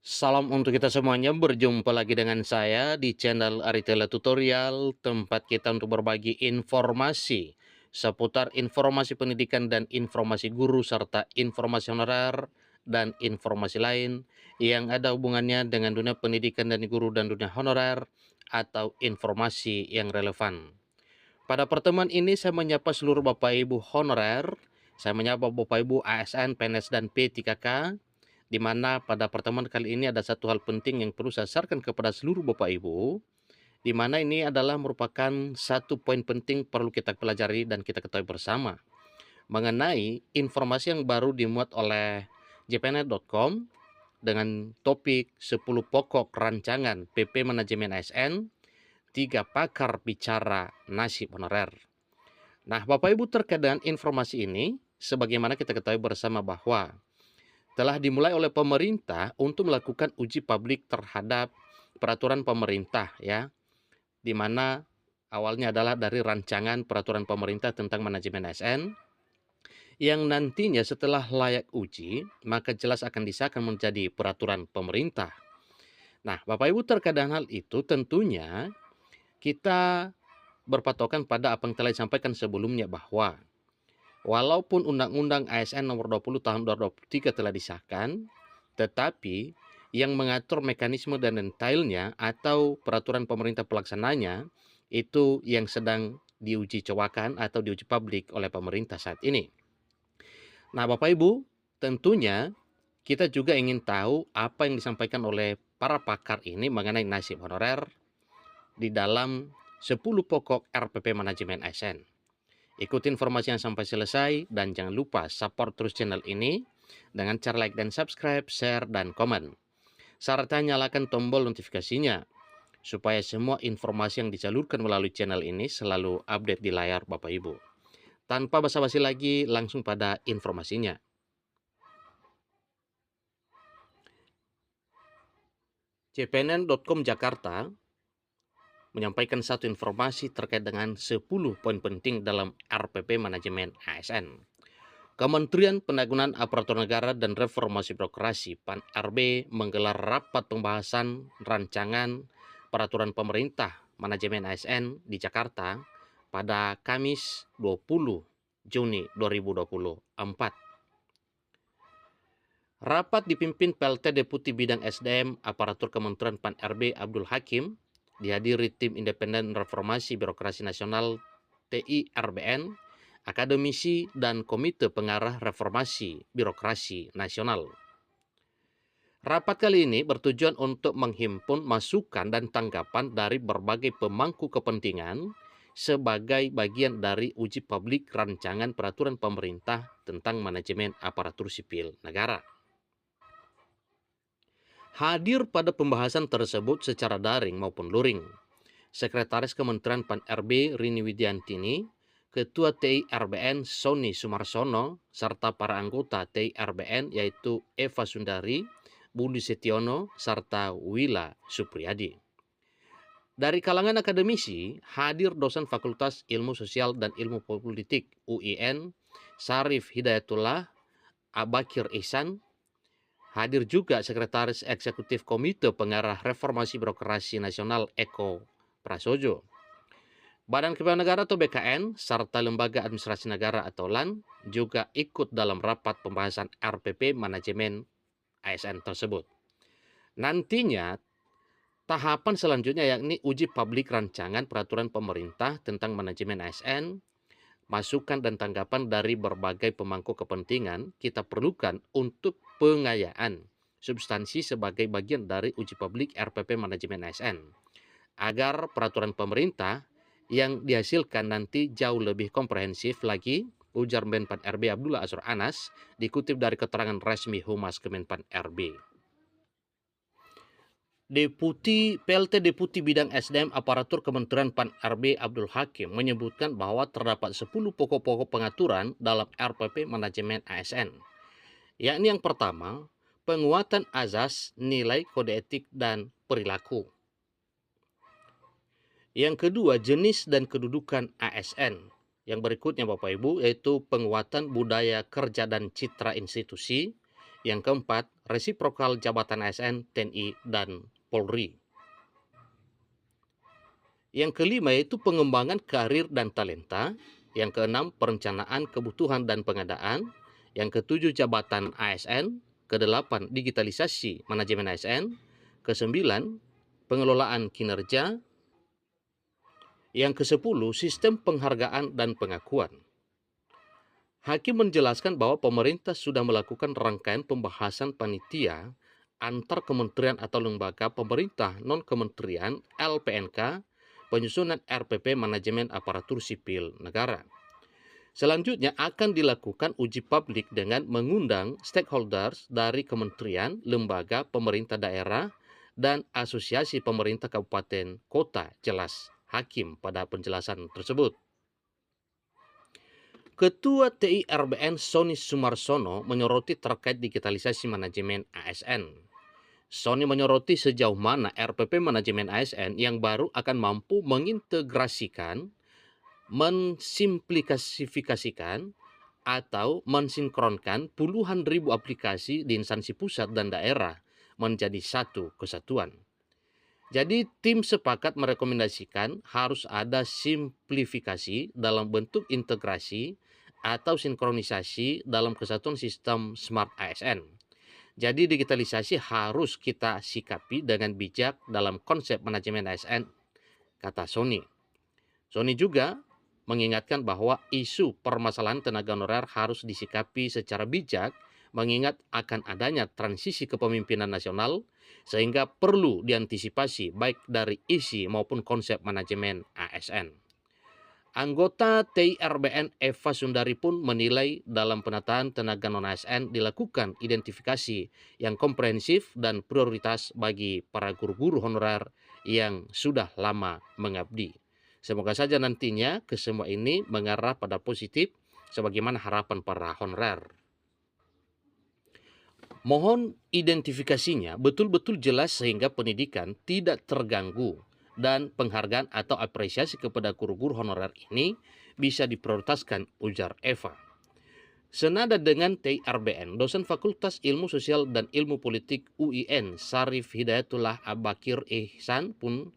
Salam untuk kita semuanya, berjumpa lagi dengan saya di channel Aritella Tutorial, tempat kita untuk berbagi informasi seputar informasi pendidikan dan informasi guru, serta informasi honorer dan informasi lain yang ada hubungannya dengan dunia pendidikan dan guru dan dunia honorer atau informasi yang relevan. Pada pertemuan ini saya menyapa seluruh Bapak Ibu honorer, saya menyapa Bapak Ibu ASN, PNS, dan P3K, di mana pada pertemuan kali ini ada satu hal penting yang perlu saya sarankan kepada seluruh Bapak Ibu, di mana ini adalah merupakan satu poin penting perlu kita pelajari dan kita ketahui bersama mengenai informasi yang baru dimuat oleh jpnet.com dengan topik 10 pokok rancangan PP Manajemen ASN, 3 pakar bicara nasib honorer. Nah, Bapak Ibu, terkait dengan informasi ini, sebagaimana kita ketahui bersama bahwa telah dimulai oleh pemerintah untuk melakukan uji publik terhadap peraturan pemerintah, ya, di mana awalnya adalah dari rancangan peraturan pemerintah tentang manajemen ASN yang nantinya setelah layak uji maka jelas akan disahkan menjadi peraturan pemerintah. Nah, Bapak Ibu, terkait dengan hal itu tentunya kita berpatokan pada apa yang telah disampaikan sebelumnya bahwa walaupun Undang-Undang ASN Nomor 20 Tahun 2023 telah disahkan, tetapi yang mengatur mekanisme dan detailnya atau peraturan pemerintah pelaksananya itu yang sedang diuji cobakan atau diuji publik oleh pemerintah saat ini. Nah, Bapak Ibu, tentunya kita juga ingin tahu apa yang disampaikan oleh para pakar ini mengenai nasib honorer di dalam 10 pokok RPP Manajemen ASN. Ikuti informasi yang sampai selesai dan jangan lupa support terus channel ini dengan cara like dan subscribe, share, dan komen. Serta nyalakan tombol notifikasinya supaya semua informasi yang disalurkan melalui channel ini selalu update di layar Bapak Ibu. Tanpa basa-basi lagi, langsung pada informasinya. cpnn.com Jakarta menyampaikan satu informasi terkait dengan 10 poin penting dalam RPP Manajemen ASN. Kementerian Penanggulangan Aparatur Negara dan Reformasi Birokrasi (PAN-RB) menggelar rapat pembahasan rancangan peraturan pemerintah manajemen ASN di Jakarta pada Kamis 20 Juni 2024. Rapat dipimpin PLT Deputi Bidang SDM Aparatur Kementerian PAN-RB Abdul Hakim, dihadiri tim independen reformasi birokrasi nasional TI-RBN, akademisi, dan komite pengarah reformasi birokrasi nasional. Rapat kali ini bertujuan untuk menghimpun masukan dan tanggapan dari berbagai pemangku kepentingan sebagai bagian dari uji publik rancangan peraturan pemerintah tentang manajemen aparatur sipil negara. Hadir pada pembahasan tersebut secara daring maupun luring Sekretaris Kementerian PAN-RB Rini Widiantini, Ketua TI-RBN Sony Sumarsono, serta para anggota TI-RBN yaitu Eva Sundari, Budi Setiono, serta Wila Supriyadi. Dari kalangan akademisi, hadir dosen Fakultas Ilmu Sosial dan Ilmu Politik UIN, Sarif Hidayatullah, Abakir Ihsan. Hadir juga Sekretaris Eksekutif Komite Pengarah Reformasi Birokrasi Nasional Eko Prasojo. Badan Kepegawaian Negara atau BKN, serta Lembaga Administrasi Negara atau LAN juga ikut dalam rapat pembahasan RPP Manajemen ASN tersebut. Nantinya, tahapan selanjutnya yakni uji publik rancangan peraturan pemerintah tentang manajemen ASN, masukan dan tanggapan dari berbagai pemangku kepentingan kita perlukan untuk pengayaan substansi sebagai bagian dari uji publik RPP Manajemen ASN, agar peraturan pemerintah yang dihasilkan nanti jauh lebih komprehensif lagi, ujar Menpan RB Abdullah Azwar Anas, dikutip dari keterangan resmi Humas Kemenpan RB. PLT Deputi Bidang SDM Aparatur Kementerian PAN-RB Abdul Hakim menyebutkan bahwa terdapat 10 pokok-pokok pengaturan dalam RPP Manajemen ASN, yakni yang pertama, penguatan azas, nilai, kode etik, dan perilaku. Yang kedua, jenis dan kedudukan ASN. Yang berikutnya Bapak Ibu, yaitu penguatan budaya kerja dan citra institusi. Yang keempat, resiprokal jabatan ASN, TNI, dan Polri. Yang kelima yaitu pengembangan karir dan talenta. Yang keenam, perencanaan kebutuhan dan pengadaan. Yang ketujuh, jabatan ASN. Kedelapan, digitalisasi manajemen ASN. Kesembilan, pengelolaan kinerja. Yang kesepuluh, sistem penghargaan dan pengakuan. Hakim menjelaskan bahwa pemerintah sudah melakukan rangkaian pembahasan panitia antar kementerian atau lembaga pemerintah non-kementerian LPNK penyusunan RPP Manajemen Aparatur Sipil Negara. Selanjutnya akan dilakukan uji publik dengan mengundang stakeholders dari kementerian, lembaga, pemerintah daerah, dan asosiasi pemerintah kabupaten kota, jelas hakim pada penjelasan tersebut. Ketua TIRBN Sony Sumarsono menyoroti terkait digitalisasi manajemen ASN. Sony menyoroti sejauh mana RPP manajemen ASN yang baru akan mampu mengintegrasikan, mensimplifikasikan, atau mensinkronkan puluhan ribu aplikasi di instansi pusat dan daerah menjadi satu kesatuan. Jadi tim sepakat merekomendasikan harus ada simplifikasi dalam bentuk integrasi atau sinkronisasi dalam kesatuan sistem Smart ASN. Jadi digitalisasi harus kita sikapi dengan bijak dalam konsep manajemen ASN, kata Sony. Sony juga mengingatkan bahwa isu permasalahan tenaga honorer harus disikapi secara bijak mengingat akan adanya transisi kepemimpinan nasional sehingga perlu diantisipasi baik dari isi maupun konsep manajemen ASN. Anggota TIRBN Eva Sundari pun menilai dalam penataan tenaga non-ASN dilakukan identifikasi yang komprehensif dan prioritas bagi para guru-guru honorer yang sudah lama mengabdi. Semoga saja nantinya kesemua ini mengarah pada positif sebagaimana harapan para honorer. Mohon identifikasinya betul-betul jelas sehingga pendidikan tidak terganggu dan penghargaan atau apresiasi kepada guru-guru honorer ini bisa diprioritaskan, ujar Eva. Senada dengan TIRBN, dosen Fakultas Ilmu Sosial dan Ilmu Politik UIN Sarif Hidayatullah Abakir Ihsan pun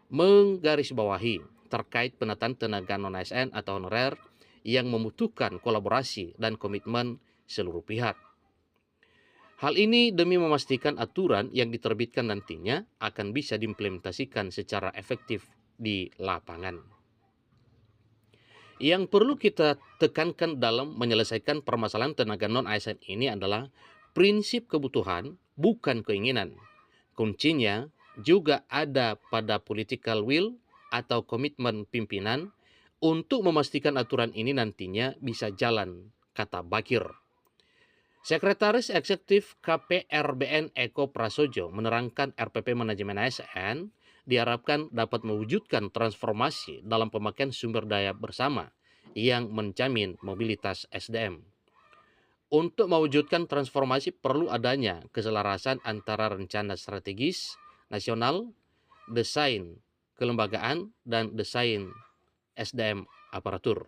menggarisbawahi terkait penataan tenaga non-ASN atau honorer yang membutuhkan kolaborasi dan komitmen seluruh pihak. Hal ini demi memastikan aturan yang diterbitkan nantinya akan bisa diimplementasikan secara efektif di lapangan. Yang perlu kita tekankan dalam menyelesaikan permasalahan tenaga non-ASN ini adalah prinsip kebutuhan, bukan keinginan. Kuncinya juga ada pada political will atau komitmen pimpinan untuk memastikan aturan ini nantinya bisa jalan, kata Bakir. Sekretaris Eksekutif KPRBN Eko Prasojo menerangkan RPP Manajemen ASN diharapkan dapat mewujudkan transformasi dalam pemakaian sumber daya bersama yang menjamin mobilitas SDM. Untuk mewujudkan transformasi perlu adanya keselarasan antara rencana strategis nasional, desain kelembagaan, dan desain SDM aparatur.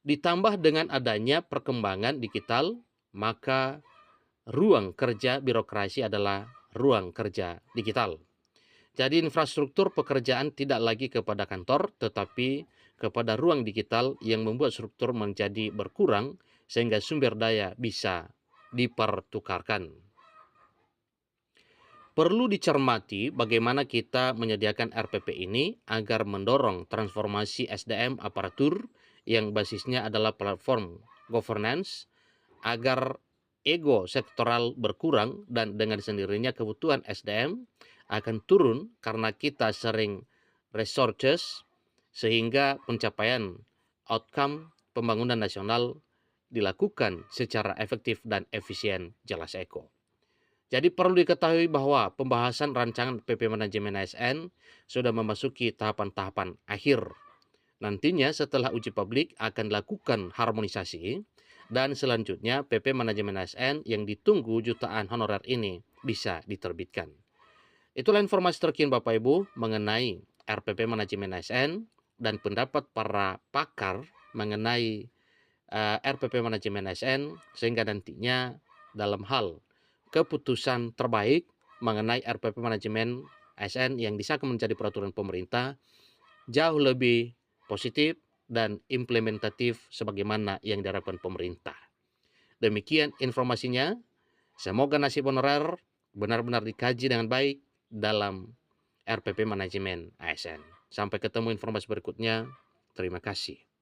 Ditambah dengan adanya perkembangan digital, maka ruang kerja birokrasi adalah ruang kerja digital. Jadi infrastruktur pekerjaan tidak lagi kepada kantor, tetapi kepada ruang digital yang membuat struktur menjadi berkurang sehingga sumber daya bisa dipertukarkan. Perlu dicermati bagaimana kita menyediakan RPP ini agar mendorong transformasi SDM aparatur yang basisnya adalah platform governance agar ego sektoral berkurang dan dengan sendirinya kebutuhan SDM akan turun karena kita sering resources sehingga pencapaian outcome pembangunan nasional dilakukan secara efektif dan efisien, jelas Eko. Jadi perlu diketahui bahwa pembahasan rancangan PP Manajemen ASN sudah memasuki tahapan-tahapan akhir. Nantinya setelah uji publik akan dilakukan harmonisasi dan selanjutnya PP Manajemen ASN yang ditunggu jutaan honorer ini bisa diterbitkan. Itulah informasi terkini Bapak Ibu mengenai RPP Manajemen ASN dan pendapat para pakar mengenai RPP Manajemen ASN sehingga nantinya dalam hal keputusan terbaik mengenai RPP manajemen ASN yang disahkan menjadi peraturan pemerintah jauh lebih positif dan implementatif sebagaimana yang diharapkan pemerintah. Demikian informasinya. Semoga nasib honorer benar-benar dikaji dengan baik dalam RPP manajemen ASN. Sampai ketemu informasi berikutnya. Terima kasih.